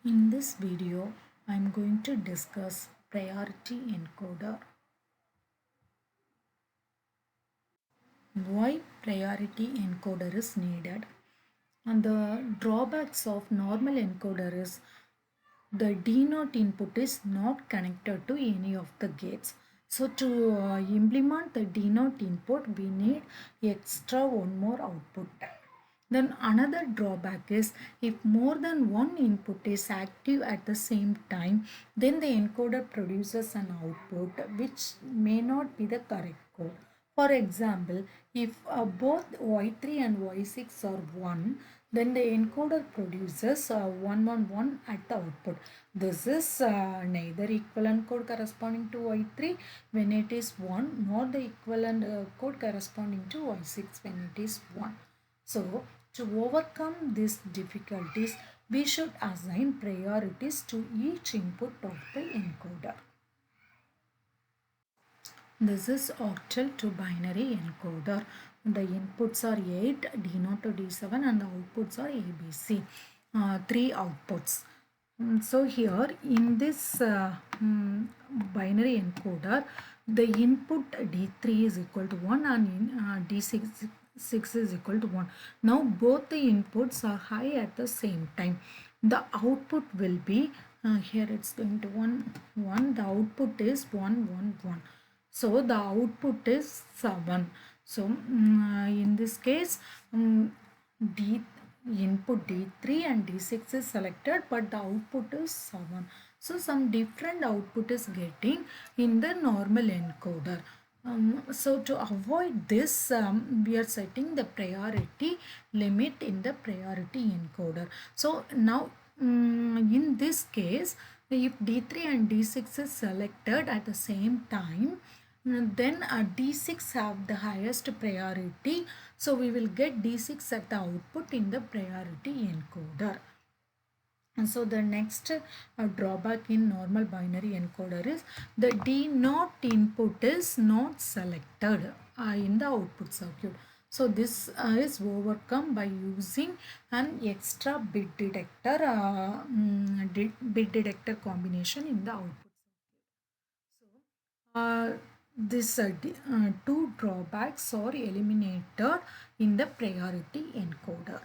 In this video, I am going to discuss priority encoder. Why priority encoder is needed? And the drawbacks of normal encoder is the denote input is not connected to any of the gates. So to implement the denote input, we need extra one more output. Then another drawback is if more than one input is active at the same time, then the encoder produces an output which may not be the correct code. For example, if both Y3 and Y6 are 1, then the encoder produces 111 at the output. This is neither equivalent code corresponding to Y3 when it is 1 nor the equivalent code corresponding to Y6 when it is 1. So, to overcome these difficulties, we should assign priorities to each input of the encoder. This is octal to binary encoder. The inputs are 8, D0 to D7 and the outputs are ABC. 3 outputs. So here in this binary encoder, the input D3 is equal to 1 and D6 is equal to 1. Now both the inputs are high at the same time. The output will be, here it's going to 1, 1. The output is 1, 1, 1. So the output is 7. So in this case, input D3 and D6 is selected, but the output is 7. So some different output is getting in the normal encoder. So to avoid this, we are setting the priority limit in the priority encoder. So now in this case, if D3 and D6 is selected at the same time, then D6 have the highest priority. So we will get D6 at the output in the priority encoder. And so the next drawback in normal binary encoder is the denote input is not selected in the output circuit. So this is overcome by using an extra bit detector combination in the output circuit. So these two drawbacks are eliminated in the priority encoder.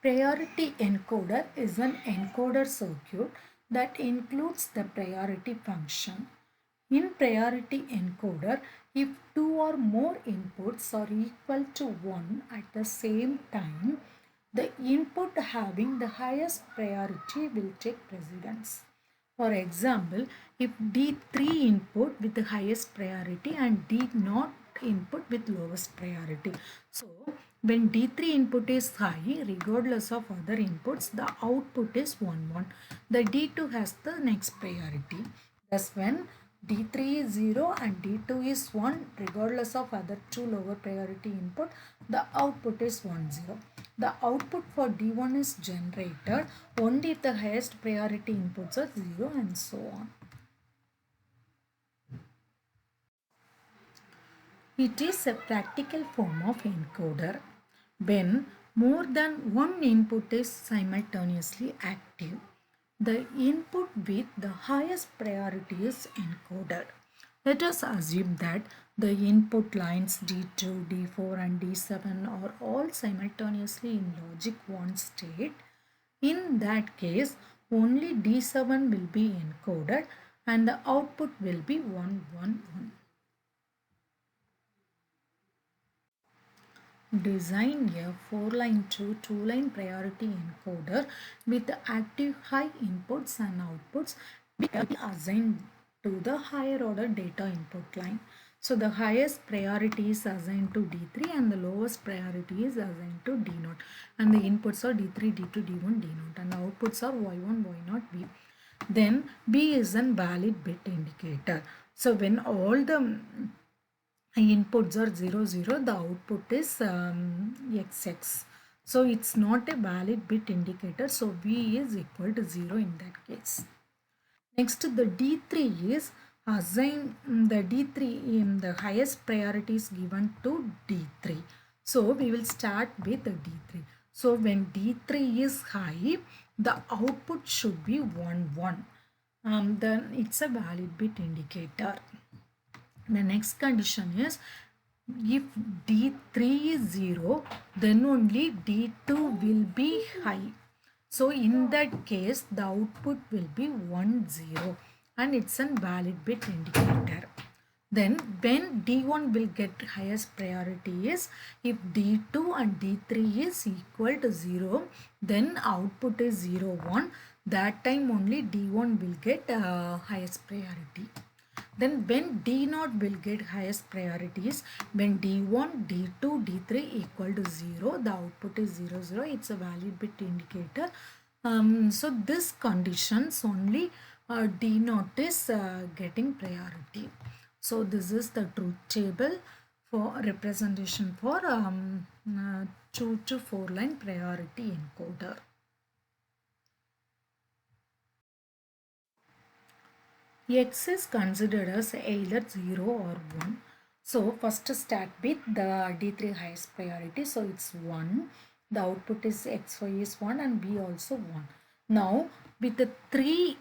Priority encoder is an encoder circuit that includes the priority function. In priority encoder, if two or more inputs are equal to 1 at the same time, the input having the highest priority will take precedence. For example, if D3 input with the highest priority and D0 input with lowest priority. So, when D3 input is high, regardless of other inputs, the output is 1, 1. The D2 has the next priority. Thus, when D3 is 0 and D2 is 1, regardless of other two lower priority input, the output is 1, 0. The output for D1 is generated only if the highest priority inputs are 0 and so on. It is a practical form of encoder when more than one input is simultaneously active. The input with the highest priority is encoded. Let us assume that the input lines D2, D4 and D7 are all simultaneously in logic 1 state. In that case, only D7 will be encoded and the output will be 1, 1, 1. Design a 4-line to 2-line priority encoder with active high inputs and outputs assigned to the higher order data input line. So the highest priority is assigned to D3 and the lowest priority is assigned to D0. And the inputs are D3, D2, D1, D0 and the outputs are Y1, Y0, B. Then B is a valid bit indicator. So when all the inputs are 0, 0, the output is XX. So it's not a valid bit indicator. So B is equal to 0 in that case. Next, the D3 is assigned, the D3 in the highest priority is given to D3. So we will start with D3. So when D3 is high, the output should be 1 1. Then it's a valid bit indicator. The next condition is if D3 is 0, then only D2 will be high. So in that case, the output will be 1 0 and it's a valid bit indicator. Then when D1 will get highest priority is if D2 and D3 is equal to 0, then output is 0 1. That time only D1 will get highest priority. Then when D0 will get highest priorities, when D1, D2, D3 equal to 0, the output is 0 0. It's a valid bit indicator. So this conditions only D0 is getting priority. So this is the truth table for representation for 2 to 4 line priority encoder. X is considered as either 0 or 1. So first start with the D3 highest priority. So it's 1. The output is XY is 1 and B also 1. Now with the 3,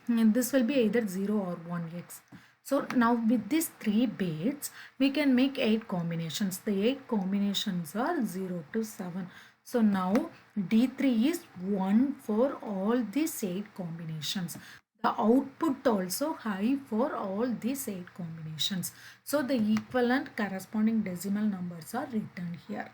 this will be either 0 or 1x. So now with these 3 bits, we can make 8 combinations. The 8 combinations are 0 to 7. So now D3 is 1 for all these 8 combinations. The output also high for all these 8 combinations. So the equivalent corresponding decimal numbers are written here.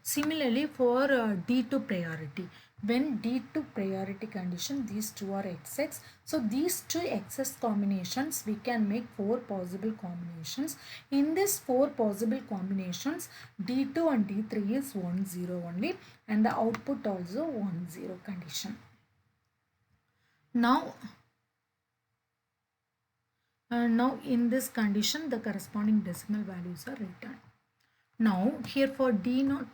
Similarly for D2 priority. When D2 priority condition, these two are XX. So these two XS combinations, we can make 4 possible combinations. In these 4 possible combinations, D2 and D3 is 1 0 only and the output also 1 0 condition. Now in this condition, the corresponding decimal values are written. Now here for D0,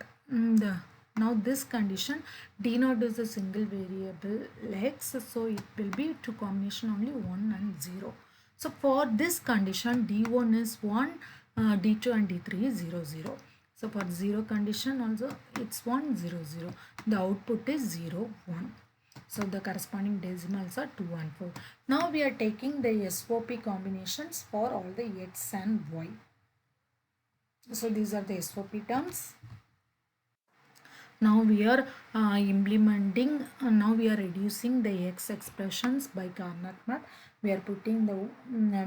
now this condition, D0 is a single variable X, so it will be two combination only 1 and 0. So for this condition, D1 is 1, D2 and D3 is 0 0. So for 0 condition also it's 1 0 0. The output is 0 1. So the corresponding decimals are 2 and 4. Now we are taking the SOP combinations for all the X and Y. So these are the SOP terms. Now we are implementing, now we are reducing the X expressions by karnaugh. We are putting the,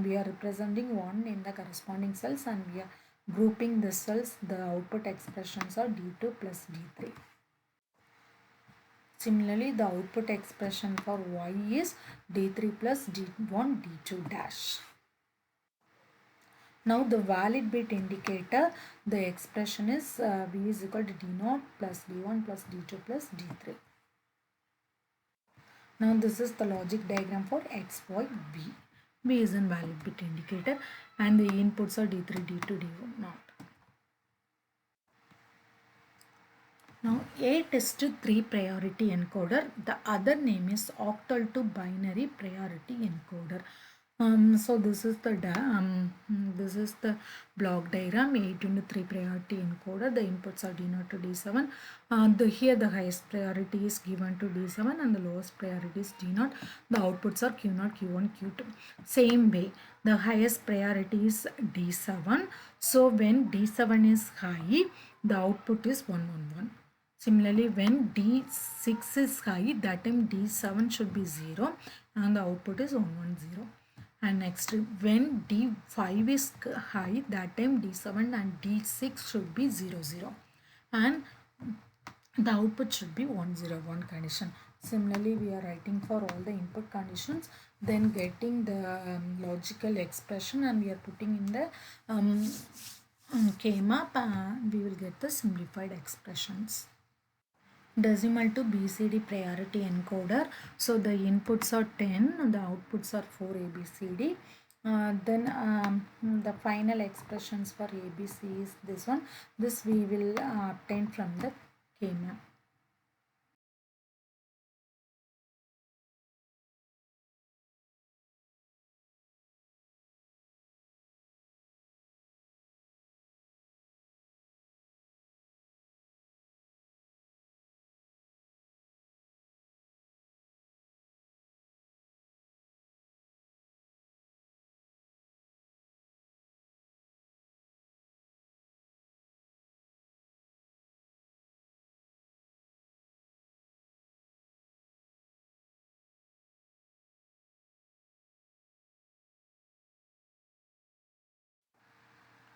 we are representing 1 in the corresponding cells and we are grouping the cells. The output expressions are D2 plus D3. Similarly, the output expression for Y is D3 plus D1 D2 dash. Now the valid bit indicator, the expression is V is equal to D0 plus D1 plus D2 plus D3. Now this is the logic diagram for X, Y, V. V is a valid bit indicator and the inputs are D3, D2, D1 not. Now 8:3 priority encoder, the other name is octal to binary priority encoder. So this is the block diagram. 8:3 priority encoder. The inputs are D0 to D7. Here the highest priority is given to D7 and the lowest priority is D0. The outputs are Q0, Q1, Q2. Same way, the highest priority is D7. So when D7 is high, the output is 1 1 1. Similarly, when D6 is high, that time D7 should be 0 and the output is 1 1 0. And next, when D5 is high, that time D7 and D6 should be 0 0 and the output should be 1 0 1 condition. Similarly, we are writing for all the input conditions, then getting the logical expression and we are putting in the K-map, we will get the simplified expressions. Decimal to BCD priority encoder. So the inputs are 10, the outputs are 4 ABCD. Then the final expressions for ABC is this one. This we will obtain from the K-map.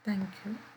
Thank you.